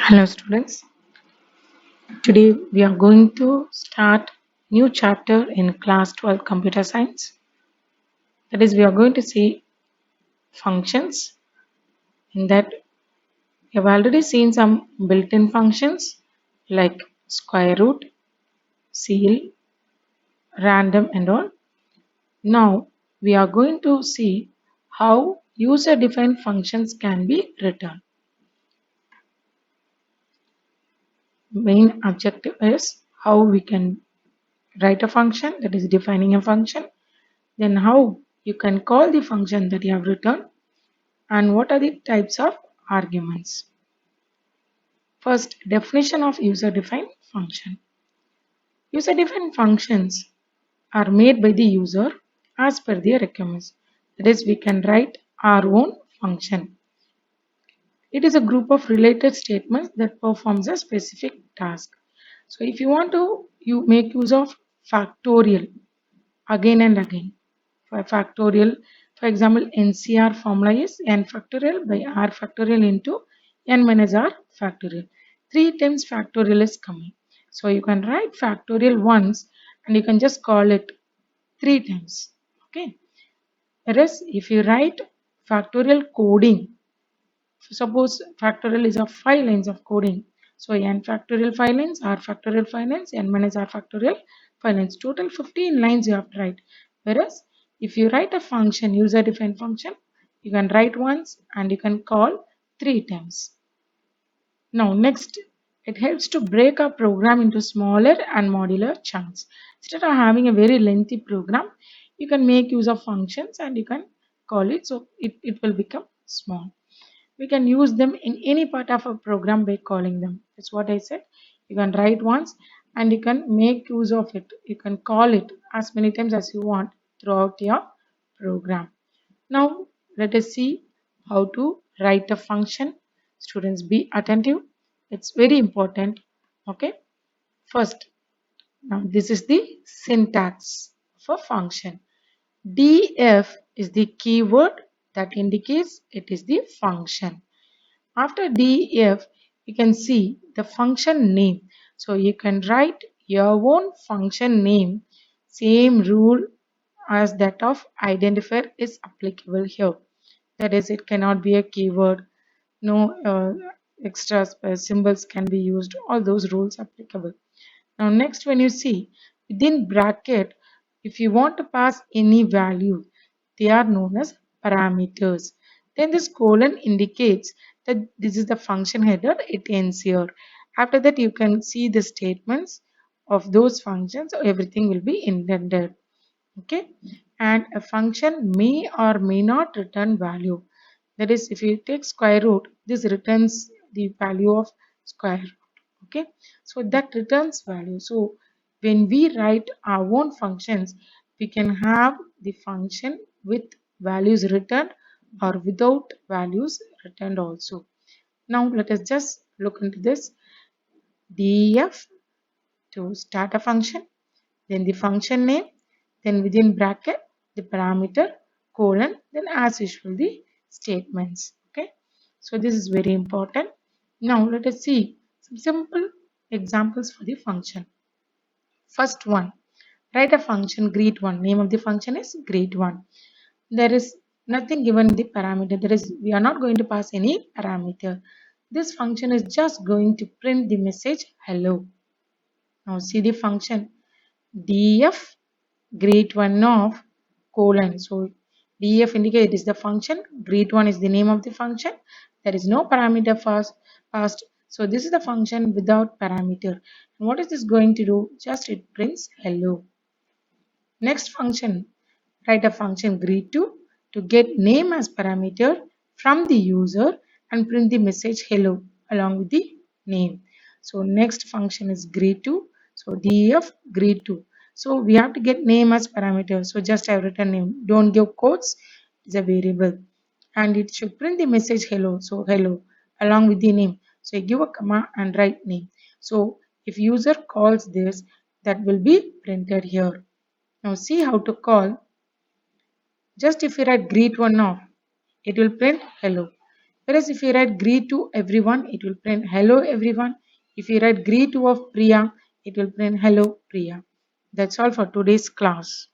Hello students, today we are going to start new chapter in class 12 computer science. That is, we are going to see functions. In that, we have already seen some built-in functions like square root, ceil, random and all. Now we are going to see how user-defined functions can be written. Main objective is how we can write a function, that is defining a function. Then how you can call the function that you have written and what are the types of arguments. First, definition of user-defined function. User-defined functions are made by the user as per their requirements. That is, we can write our own function. It is a group of related statements that performs a specific task. So if you want to you make use of factorial again and again. For factorial, for example, NCR formula is n factorial by r factorial into n minus r factorial. 3 times factorial is coming. So you can write factorial once and you can just call it 3 times. Okay. Whereas if you write factorial coding, suppose factorial is of 5 lines of coding. So n factorial 5 lines, r factorial 5 lines, n minus r factorial 5 lines. Total 15 lines you have to write. Whereas if you write a function, user defined function, you can write once and you can call 3 times. Now next, it helps to break a program into smaller and modular chunks. Instead of having a very lengthy program, you can make use of functions and you can call it, so it will become small. We can use them in any part of a program by calling them. That's what I said. You can write once and you can make use of it. You can call it as many times as you want throughout your program. Now let us see how to write a function. Students, be attentive. It's very important. Okay. First, now this is the syntax for function. Df is the keyword that indicates it is the function. After df, you can see the function name. So you can write your own function name. Same rule as that of identifier is applicable here. That is, it cannot be a keyword. No extra symbols can be used. All those rules applicable. Now next, when you see within bracket, if you want to pass any value, they are known as parameters. Then this colon indicates that this is the function header, it ends here. After that, you can see the statements of those functions, so everything will be indented. Okay, and a function may or may not return value. That is, if you take square root, this returns the value of square root. Okay, so that returns value. So when we write our own functions, we can have the function with values returned or without values returned also. Now let us just look into this. Def to start a function, then the function name, then within bracket the parameter, colon, then as usual the statements. Okay, so this is very important. Now let us see some simple examples for the function. First one, write a function greet1. Name of the function is greet1. There is nothing given in the parameter. There is, we are not going to pass any parameter. This function is just going to print the message hello. Now see the function df greet1 of colon. So df indicates it is the function, greet1 is the name of the function. There is no parameter passed. So this is the function without parameter. And what is this going to do? Just it prints hello. Next function, write a function greet2 to get name as parameter from the user and print the message hello along with the name. So next function is greet2. So def greet2. So we have to get name as parameter. So just I have written name. Don't give quotes. It's a variable. And it should print the message hello. So hello along with the name. So I give a comma and write name. So if user calls this, that will be printed here. Now see how to call. Just if you write greet1 off, it will print hello. Whereas if you write greet to everyone, it will print hello everyone. If you write greet to of Priya, it will print hello Priya. That's all for today's class.